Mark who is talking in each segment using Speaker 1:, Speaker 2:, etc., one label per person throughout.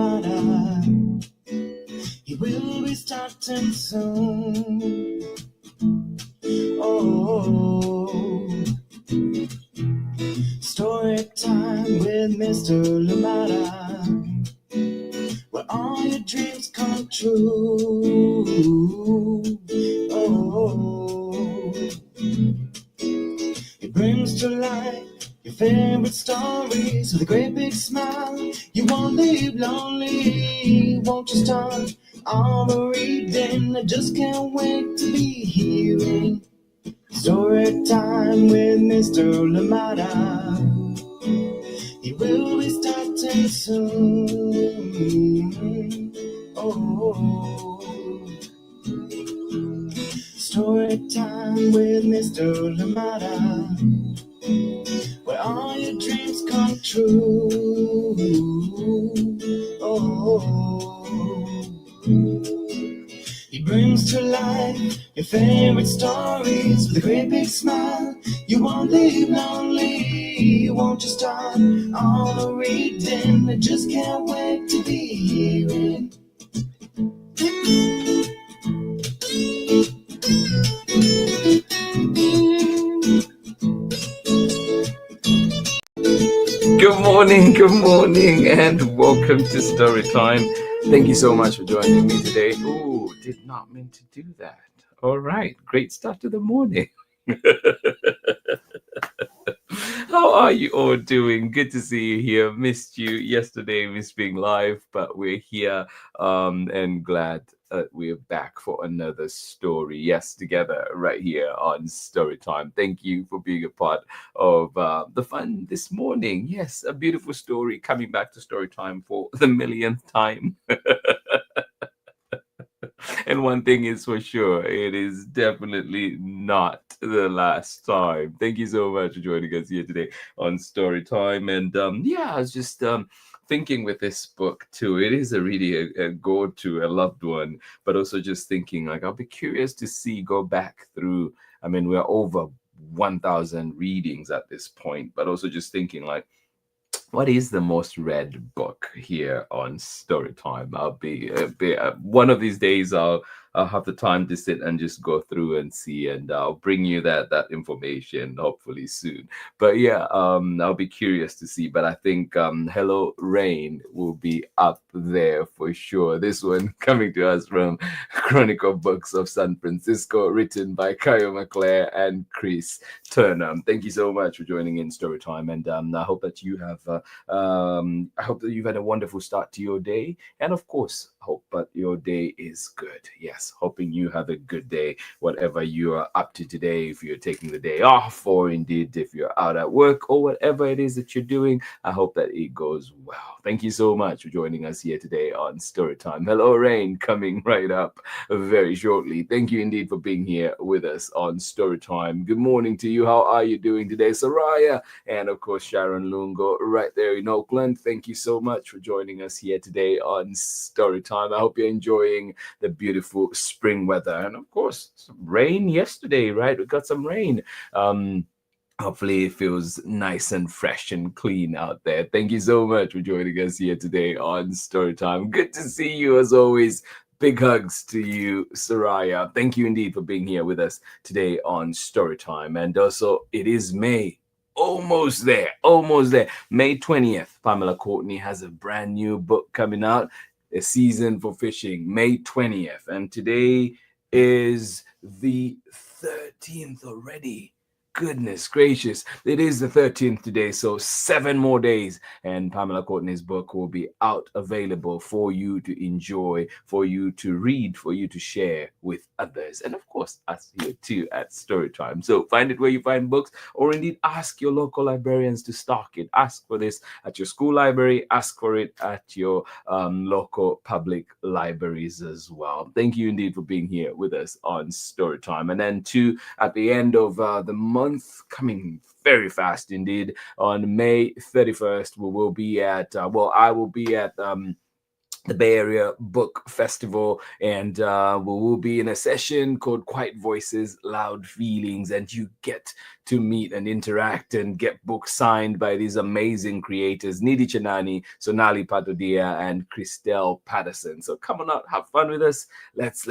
Speaker 1: Limata. He will be starting soon. Oh, story time with Mr. Limata, where all your dreams come true. Oh, he brings to life your favorite stories with a great big smile. You won't leave lonely, won't you start all the reading? I just can't wait to be hearing story time with Mr. Limata. He will be starting soon. Oh, story time with Mr. Limata, where all your dreams come true. Oh, he brings to life your favorite stories with a great big smile. You won't leave lonely, won't you start all the reading? I just can't wait to be hearing.
Speaker 2: Good morning, and welcome to Story Time. Thank you so much for joining me today. Ooh, did not mean to do that. All right, great start to the morning. How are you all doing? Good to see you here. Missed you yesterday, missed being live, but we're here and glad we're back for another story. Yes, together right here on Story Time. Thank you for being a part of the fun this morning. Yes, a beautiful story coming back to Story Time for the millionth time. And one thing is for sure, it is definitely not the last time. Thank you so much for joining us here today on Story Time. And I was just thinking with this book too. It is a go-to, a loved one, but also just thinking like I'll be curious to go back through. I mean, we're over 1,000 readings at this point, but also just thinking like, what is the most read book here on Storytime? One of these days. I'll have the time to sit and just go through and see, and I'll bring you that information hopefully soon. But yeah, I'll be curious to see. But I think Hello Rain will be up there for sure. This one coming to us from Chronicle Books of San Francisco, written by KYO MACLEAR and Chris Turnham. Thank you so much for joining in Storytime, and I hope that you have. I hope that you've had a wonderful start to your day, and of course, hope that your day is good. Yes, hoping you have a good day, whatever you are up to today. If you're taking the day off, or indeed if you're out at work, or whatever it is that you're doing, I hope that it goes well. Thank you so much for joining us here today on Storytime. Hello, Rain, coming right up very shortly. Thank you indeed for being here with us on Storytime. Good morning to you. How are you doing today, Soraya? And of course, Sharon Lungo right there in Oakland. Thank you so much for joining us here today on Storytime. I hope you're enjoying the beautiful spring weather. And of course, some rain yesterday, right? We got some rain. Hopefully it feels nice and fresh and clean out there. Thank you so much for joining us here today on Storytime. Good to see you as always. Big hugs to you, Soraya. Thank you indeed for being here with us today on Storytime. And also, it is May. Almost there. May 20th, Pamela Courtney has a brand new book coming out, A Season for Fishing, May 20th. And today is the 13th already. Goodness gracious. It is the 13th today, so 7 more days, and Pamela Courtney's book will be out, available for you to enjoy, for you to read, for you to share with others, and of course, us here too at Storytime. So find it where you find books, or indeed ask your local librarians to stock it. Ask for this at your school library, ask for it at your local public libraries as well. Thank you indeed for being here with us on Storytime. And then too, at the end of the month, coming very fast indeed, on May 31st, we will be at I will be at the Bay Area Book Festival, and we will be in a session called Quiet Voices, Loud Feelings, and you get to meet and interact and get books signed by these amazing creators, Nidhi Chenani, Sonali Patodia, and Christelle Patterson. So come on out, have fun with us. Let's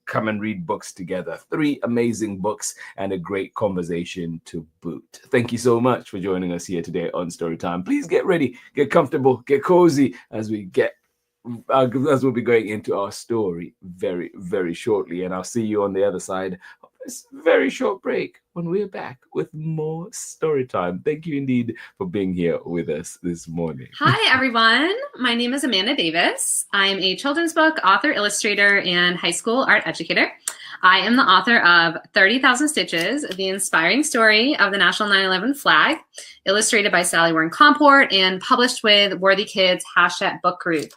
Speaker 2: come and read books together. 3 amazing books and a great conversation to boot. Thank you so much for joining us here today on Storytime. Please get ready, get comfortable, get cozy as we'll be going into our story very, very shortly. And I'll see you on the other side of this very short break when we're back with more story time. Thank you indeed for being here with us this morning.
Speaker 3: Hi, everyone. My name is Amanda Davis. I'm a children's book author, illustrator, and high school art educator. I am the author of 30,000 Stitches, the inspiring story of the National 9/11 flag, illustrated by Sally Warren Comport and published with Worthy Kids # book group.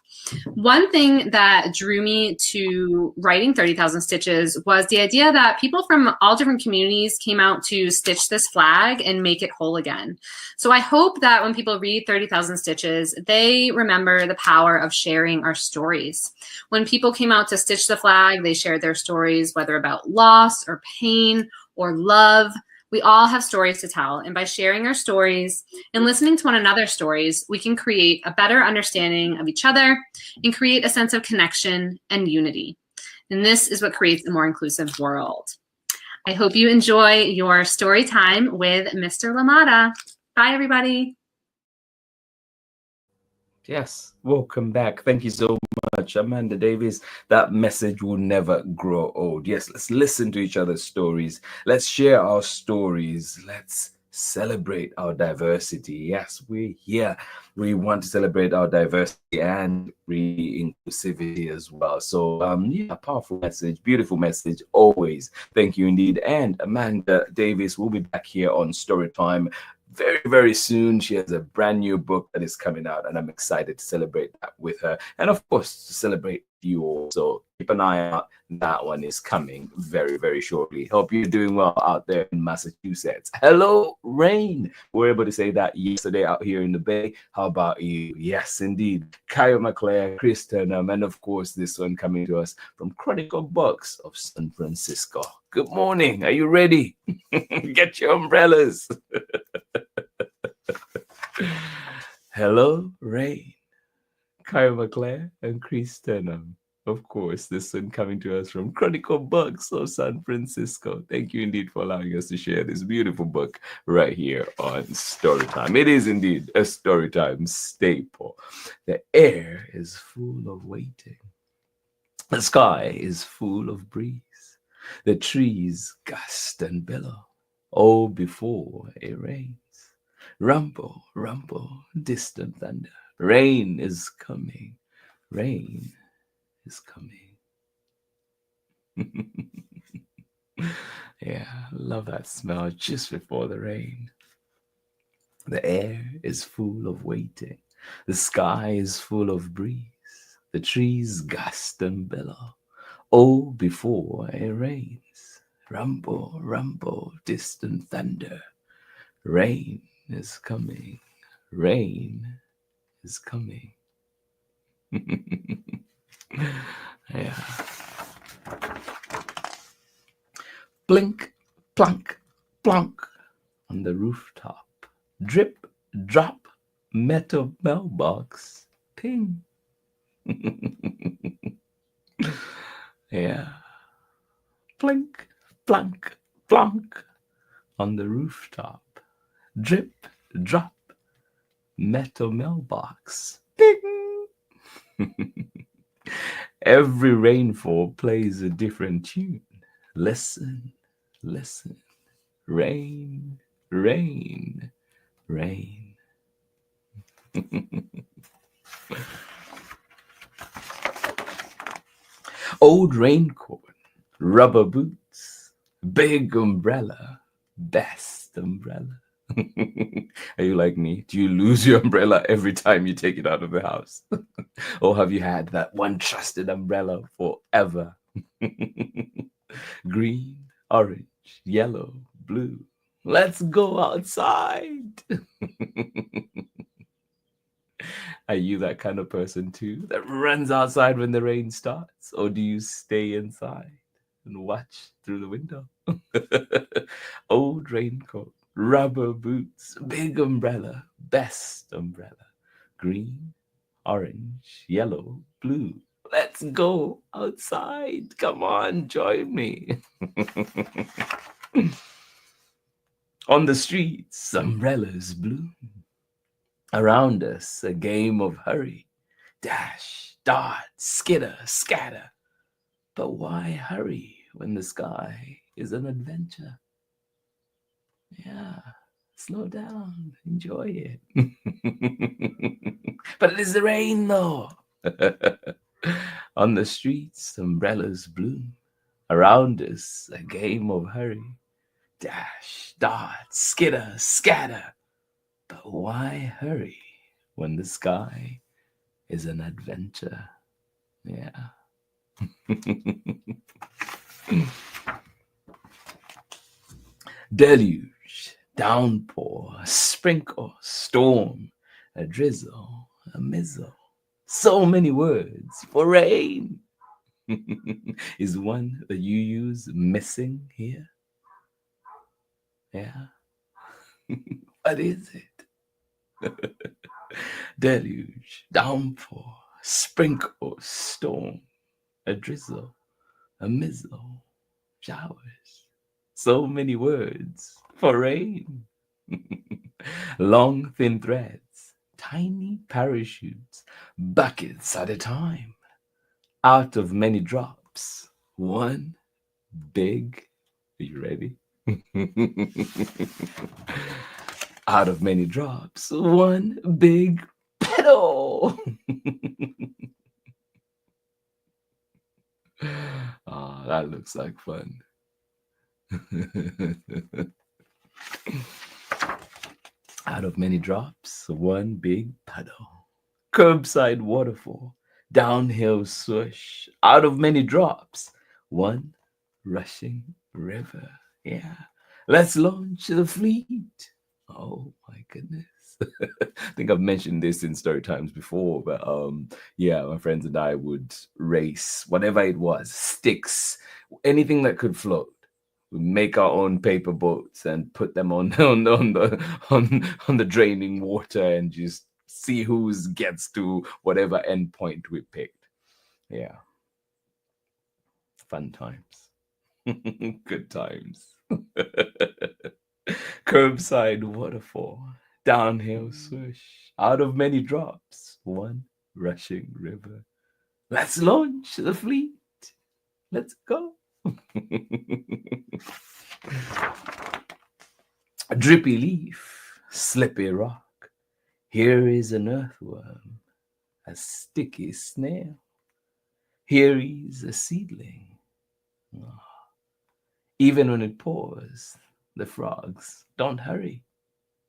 Speaker 3: One thing that drew me to writing 30,000 Stitches was the idea that people from all different communities came out to stitch this flag and make it whole again. So I hope that when people read 30,000 Stitches, they remember the power of sharing our stories. When people came out to stitch the flag, they shared their stories, whether about loss or pain or love. We all have stories to tell, and by sharing our stories and listening to one another's stories, we can create a better understanding of each other and create a sense of connection and unity. And this is what creates a more inclusive world. I hope you enjoy your story time with Mr. Limata. Bye, everybody.
Speaker 2: Yes, welcome back. Thank you so much, Amanda Davis. That message will never grow old. Yes, let's listen to each other's stories. Let's share our stories. Let's celebrate our diversity. Yes, we're here. We want to celebrate our diversity and inclusivity as well. So, yeah, powerful message, beautiful message, always. Thank you indeed. And Amanda Davis will be back here on Storytime very, very soon. She has a brand new book that is coming out, and I'm excited to celebrate that with her. And of course, to celebrate you all. So keep an eye out. That one is coming very, very shortly. Hope you're doing well out there in Massachusetts. Hello, rain. We were able to say that yesterday out here in the Bay. How about you? Yes, indeed. KYO, MACLEAR, Chris Turnham, and of course, this one coming to us from Chronicle Books of San Francisco. Good morning. Are you ready? Get your umbrellas. Hello, rain. KYO, MACLEAR, and Chris Turnham. Of course, this one coming to us from Chronicle Books of San Francisco. Thank you indeed for allowing us to share this beautiful book right here on Storytime. It is indeed a Storytime staple. The air is full of waiting. The sky is full of breeze. The trees gust and billow. Oh, before it rains. Rumble, rumble, distant thunder. Rain is coming. Rain is coming. Yeah, love that smell just before the rain. The air is full of waiting. The sky is full of breeze. The trees gust and billow. Oh, before it rains. Rumble, rumble, distant thunder. Rain is coming. Rain is coming. Yeah. Blink, plunk, plonk on the rooftop. Drip, drop, metal mailbox. Ping. Yeah. Plink, plunk, plonk on the rooftop. Drip, drop, metal mailbox. Ping. Every rainfall plays a different tune. Listen, listen. Rain, rain, rain. Old raincoat, rubber boots, big umbrella, best umbrella. Are you like me? Do you lose your umbrella every time you take it out of the house? Or have you had that one trusted umbrella forever? Green, orange, yellow, blue. Let's go outside. Are you that kind of person too that runs outside when the rain starts? Or do you stay inside and watch through the window? Old raincoat, rubber boots, big umbrella, best umbrella, green, orange, yellow, blue. Let's go outside. Come on, join me. On the streets, umbrellas bloom. Around us, a game of hurry. Dash, dart, skitter, scatter. But why hurry when the sky is an adventure? Yeah, slow down, enjoy it. But it is the rain, though. On the streets, umbrellas bloom. Around us, a game of hurry. Dash, dart, skitter, scatter. But why hurry when the sky is an adventure? Yeah. Deluge, downpour, sprinkle, storm, a drizzle, a mizzle. So many words for rain. Is one that you use missing here? Yeah. What is it? Deluge, downpour, sprinkle, storm, a drizzle, a mizzle, showers. So many words for rain. Long, thin threads, tiny parachutes, buckets at a time. Out of many drops, one big. Are you ready? Out of many drops, one big pedal. Oh, that looks like fun. Out of many drops, one big puddle. Curbside waterfall, downhill swoosh. Out of many drops, one rushing river. Yeah. Let's launch the fleet. Oh my goodness. I think I've mentioned this in story times before, but yeah, my friends and I would race whatever it was, sticks, anything that could float. We make our own paper boats and put them on the draining water and just see who gets to whatever endpoint we picked. Yeah, fun times, good times. Curbside waterfall, downhill swoosh, out of many drops, one rushing river. Let's launch the fleet. Let's go. A drippy leaf, slippy rock. Here is an earthworm, a sticky snail. Here is a seedling. Oh. Even when it pours, the frogs don't hurry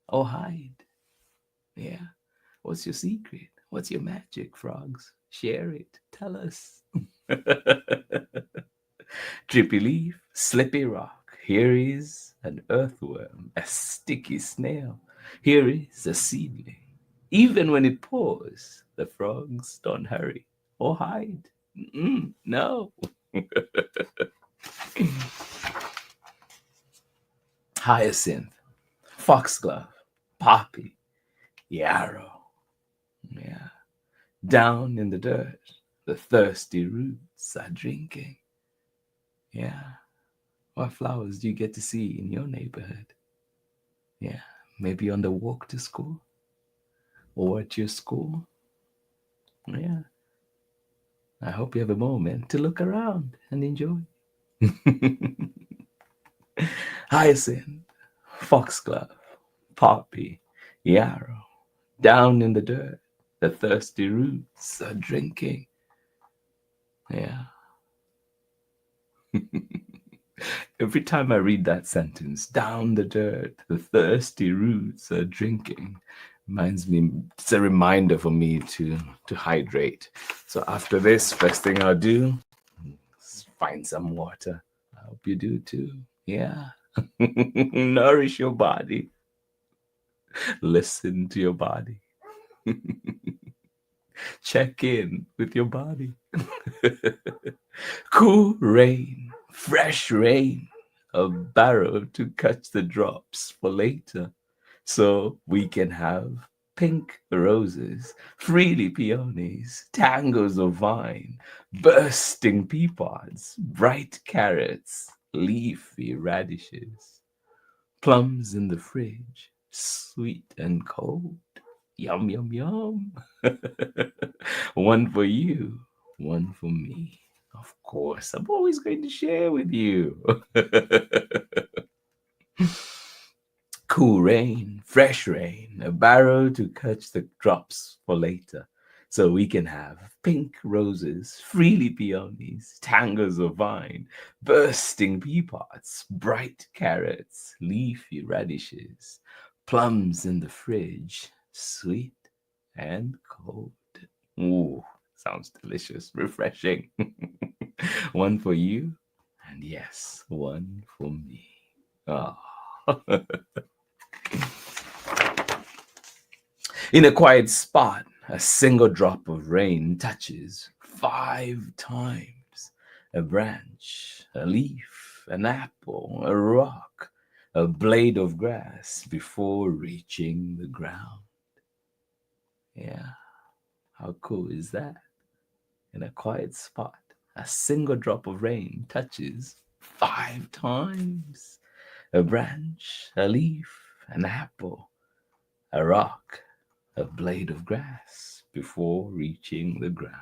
Speaker 2: or hide. Yeah. What's your secret? What's your magic, frogs? Share it. Tell us. Drippy leaf, slippy rock. Here is an earthworm, a sticky snail. Here is a seedling. Even when it pours, the frogs don't hurry or hide. No. Hyacinth, foxglove, poppy, yarrow. Yeah. Down in the dirt, the thirsty roots are drinking. Yeah. What flowers do you get to see in your neighborhood? Yeah. Maybe on the walk to school or at your school. Yeah. I hope you have a moment to look around and enjoy. Hyacinth, foxglove, poppy, yarrow. Down in the dirt, the thirsty roots are drinking. Yeah. Every time I read that sentence, down the dirt, the thirsty roots are drinking, reminds me, it's a reminder for me to hydrate. So after this, first thing I'll do is find some water. I hope you do too. Yeah. Nourish your body. Listen to your body. Check in with your body. Cool rain, fresh rain, a barrel to catch the drops for later, so we can have pink roses, freely peonies, tangles of vine, bursting pea pods, bright carrots, leafy radishes, plums in the fridge, sweet and cold. Yum, yum, yum. One for you, one for me. Of course, I'm always going to share with you. Cool rain, fresh rain, a barrel to catch the drops for later, so we can have pink roses, freely peonies, tangles of vine, bursting pea pods, bright carrots, leafy radishes, plums in the fridge, sweet and cold. Ooh, sounds delicious, refreshing. One for you, and yes, one for me. Ah. In a quiet spot, a single drop of rain touches 5 times a branch, a leaf, an apple, a rock, a blade of grass before reaching the ground. Yeah, how cool is that? In a quiet spot, a single drop of rain touches 5 times a branch, a leaf, an apple, a rock, a blade of grass before reaching the ground.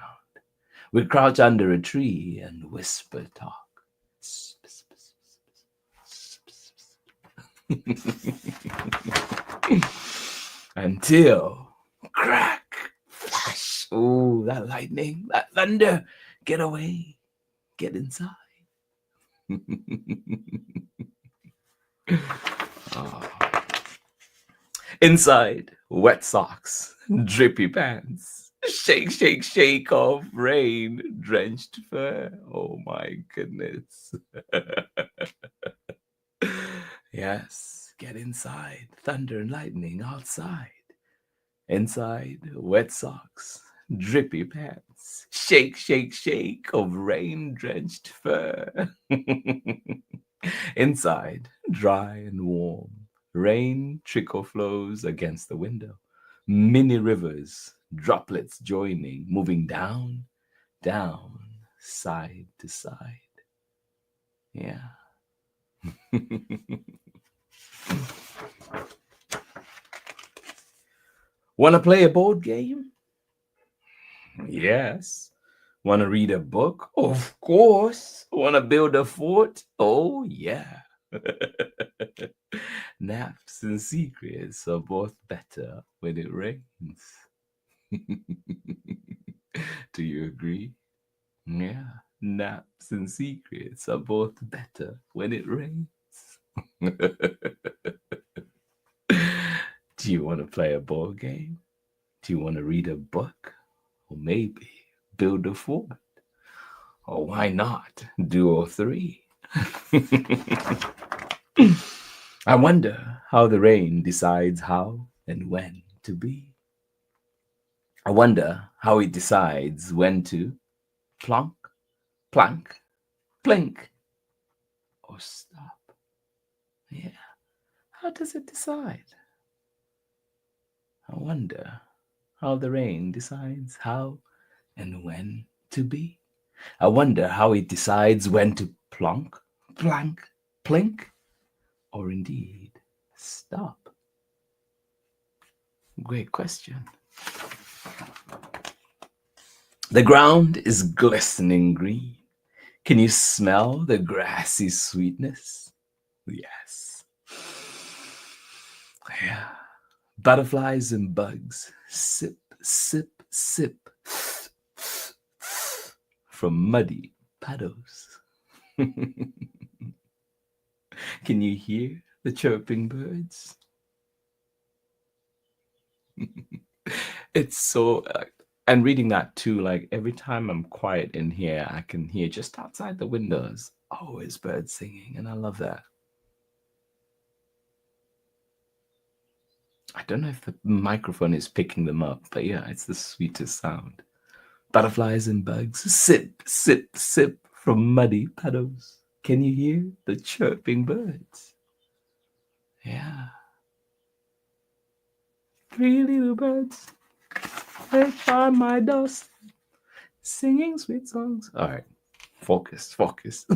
Speaker 2: We crouch under a tree and whisper talk. Until crack, flash. Oh, that lightning, that thunder. Get away, get inside. Oh. Inside, wet socks, drippy pants, shake, shake, shake of rain, drenched fur. Oh my goodness. Yes, get inside, thunder and lightning outside. Inside, wet socks, drippy pants, shake, shake, shake of rain drenched fur. Inside, dry and warm, rain trickle flows against the window. Mini rivers, droplets joining, moving down, down, side to side. Yeah. Want to play a board game? Yes. Want to read a book? Of course. Want to build a fort? Oh, yeah. Naps and secrets are both better when it rains. Do you agree? Yeah. Naps and secrets are both better when it rains. Do you want to play a board game? Do you want to read a book? Or maybe build a fort? Or why not do all three? I wonder how the rain decides how and when to be. I wonder how it decides when to plonk, plank, plink, or stop. Yeah, how does it decide? I wonder how the rain decides how and when to be. I wonder how it decides when to plonk, plank, plink, or indeed stop. Great question. The ground is glistening green. Can you smell the grassy sweetness? Yes. Yeah. Butterflies and bugs sip, sip, sip from muddy puddles. Can you hear the chirping birds? It's so, and reading that too, like every time I'm quiet in here, I can hear just outside the windows, always birds singing, and I love that. I don't know if the microphone is picking them up, but yeah, it's the sweetest sound. Butterflies and bugs sip, sip, sip from muddy puddles. Can you hear the chirping birds? Yeah. 3 little birds, they on my doorstep, singing sweet songs. All right, focus, focus.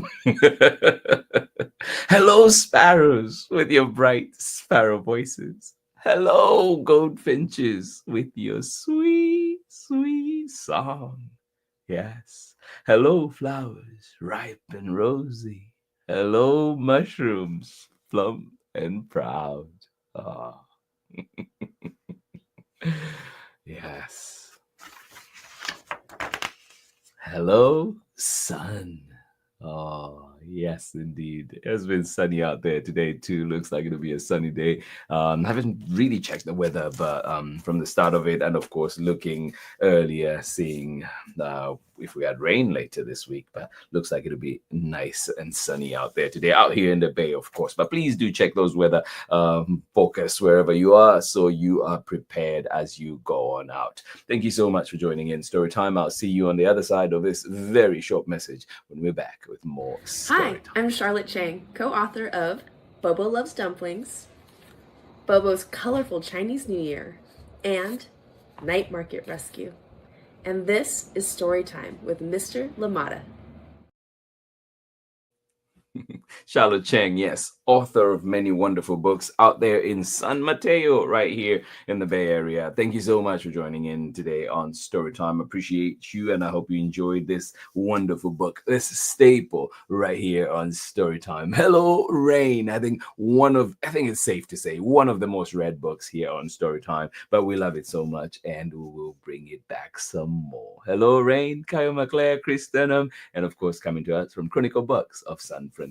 Speaker 2: Hello, sparrows, with your bright sparrow voices. Hello, goldfinches, with your sweet, sweet song. Yes. Hello, flowers, ripe and rosy. Hello, mushrooms, plump and proud. Ah. Yes. Hello, sun. Oh, yes, indeed. It has been sunny out there today, too. Looks like it'll be a sunny day. Haven't really checked the weather, but from the start of it, and of course, looking earlier, seeing if we had rain later this week, but looks like it'll be nice and sunny out there today, out here in the Bay, of course. But please do check those weather focus wherever you are, so you are prepared as you go on out. Thank you so much for joining in Storytime. I'll see you on the other side of this very short message when we're back with more Storytime.
Speaker 4: Hi, I'm Charlotte Chang, co-author of Bobo Loves Dumplings, Bobo's Colorful Chinese New Year, and Night Market Rescue. And this is Storytime with Mr. Limata.
Speaker 2: Charlotte Chang, yes, author of many wonderful books out there in San Mateo, right here in the Bay Area. Thank you so much for joining in today on Storytime. Appreciate you, and I hope you enjoyed this wonderful book, this staple right here on Storytime. Hello, Rain. I think it's safe to say one of the most read books here on Storytime, but we love it so much, and we will bring it back some more. Hello, Rain, KYO, MACLEAR, Chris Turnham, and of course, coming to us from Chronicle Books of San Francisco.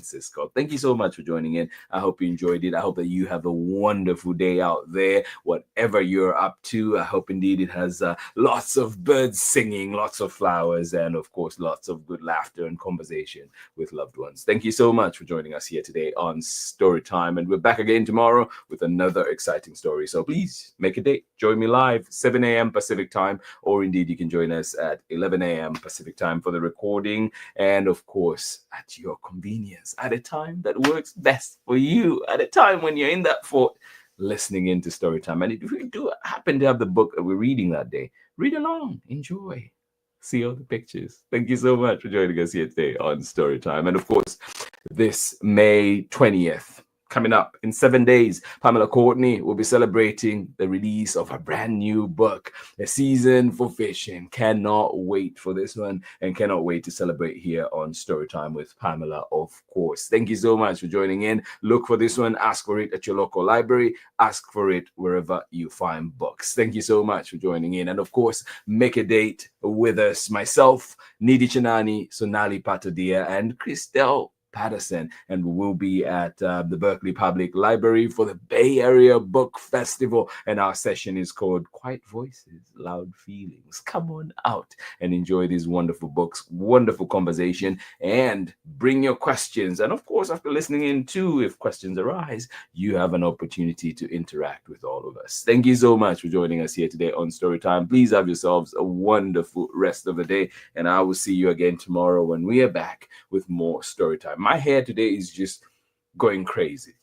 Speaker 2: Thank you so much for joining in. I hope you enjoyed it. I hope that you have a wonderful day out there, whatever you're up to. I hope indeed it has lots of birds singing, lots of flowers, and of course, lots of good laughter and conversation with loved ones. Thank you so much for joining us here today on Storytime. And we're back again tomorrow with another exciting story. So please make a date. Join me live, 7 a.m. Pacific time, or indeed you can join us at 11 a.m. Pacific time for the recording. And of course, at your convenience, at a time that works best for you, at a time when you're in that fort listening into Storytime. And if you do happen to have the book that we're reading that day, read along, enjoy, see all the pictures. Thank you so much for joining us here today on Storytime. And of course, this May 20th, coming up in 7 days, Pamela Courtney will be celebrating the release of her brand new book, A Season for Fishing. Cannot wait for this one, and cannot wait to celebrate here on Storytime with Pamela, of course. Thank you so much for joining in. Look for this one. Ask for it at your local library. Ask for it wherever you find books. Thank you so much for joining in. And of course, make a date with us, myself, Nidhi Chanani, Sonali Patadia, and Christelle Patterson, and we will be at the Berkeley Public Library for the Bay Area Book Festival, and our session is called Quiet Voices, Loud Feelings. Come on out and enjoy these wonderful books, wonderful conversation, and bring your questions. And of course, after listening in too, if questions arise, you have an opportunity to interact with all of us. Thank you so much for joining us here today on Storytime. Please have yourselves a wonderful rest of the day, and I will see you again tomorrow when we are back with more Storytime. My hair today is just going crazy.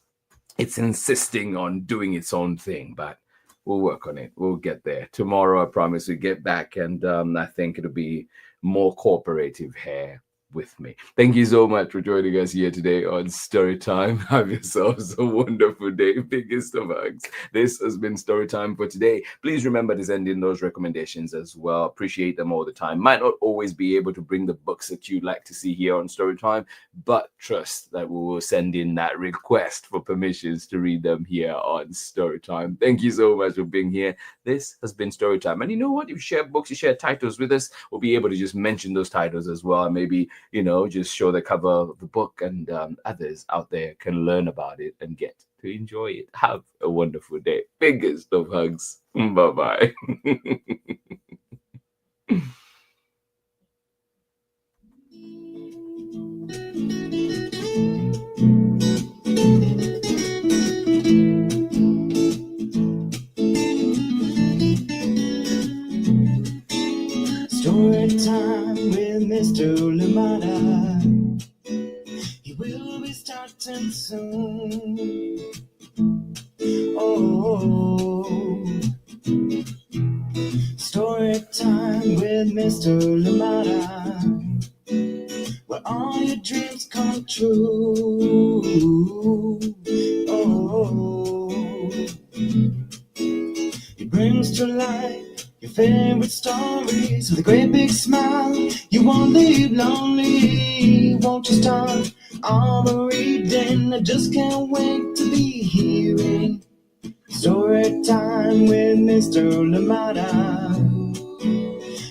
Speaker 2: It's insisting on doing its own thing, but we'll work on it. We'll get there. Tomorrow, I promise we get back, and I think it'll be more cooperative hair with me. Thank you so much for joining us here today on Storytime. Have yourselves a wonderful day. Biggest of hugs. This has been Storytime for today. Please remember to send in those recommendations as well. Appreciate them all the time. Might not always be able to bring the books that you'd like to see here on Storytime, but trust that we will send in that request for permissions to read them here on Storytime. Thank you so much for being here. This has been Storytime. And you know what? If you share books, you share titles with us, we'll be able to just mention those titles as well. And maybe, just show the cover of the book, and others out there can learn about it and get to enjoy it. Have a wonderful day. Biggest of hugs. Bye-bye.
Speaker 1: with Mr. Limata. He will be starting soon. Oh, story time with Mr. Limata, where all your dreams come true. Oh, he brings to life your favorite stories with a great big smile. You won't leave lonely, won't you start all the reading? I just can't wait to be hearing story time with Mr. Limata.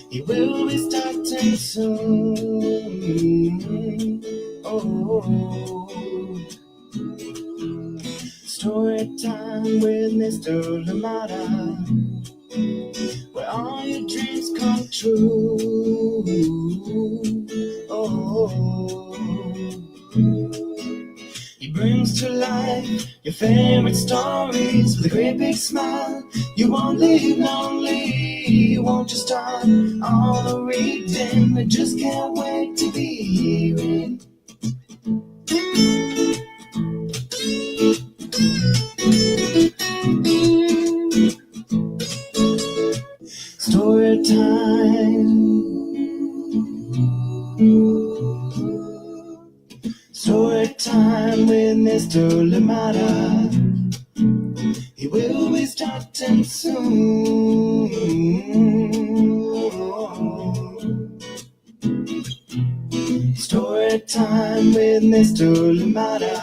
Speaker 1: He will be starting soon. Oh, story time with Mr. Limata, where all your dreams come true. Oh, he brings to life your favorite stories with a great big smile. You won't leave lonely, won't you start all the reading? I just can't wait to be hearing story time. Story time with Mr. Limata. He will be starting soon. Story time with Mr. Limata,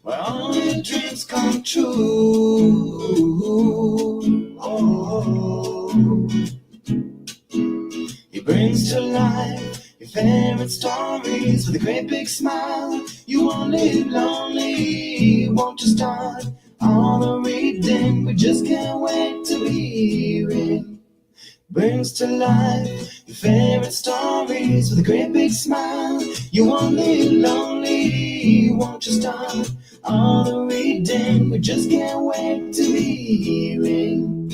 Speaker 1: where all your dreams come true. Oh, he brings to life your favorite stories with a great big smile. You won't live lonely, won't you start all the reading? We just can't wait to be hearing. Brings to life your favorite stories with a great big smile. You won't live lonely, won't you start all the reading? We just can't wait to be hearing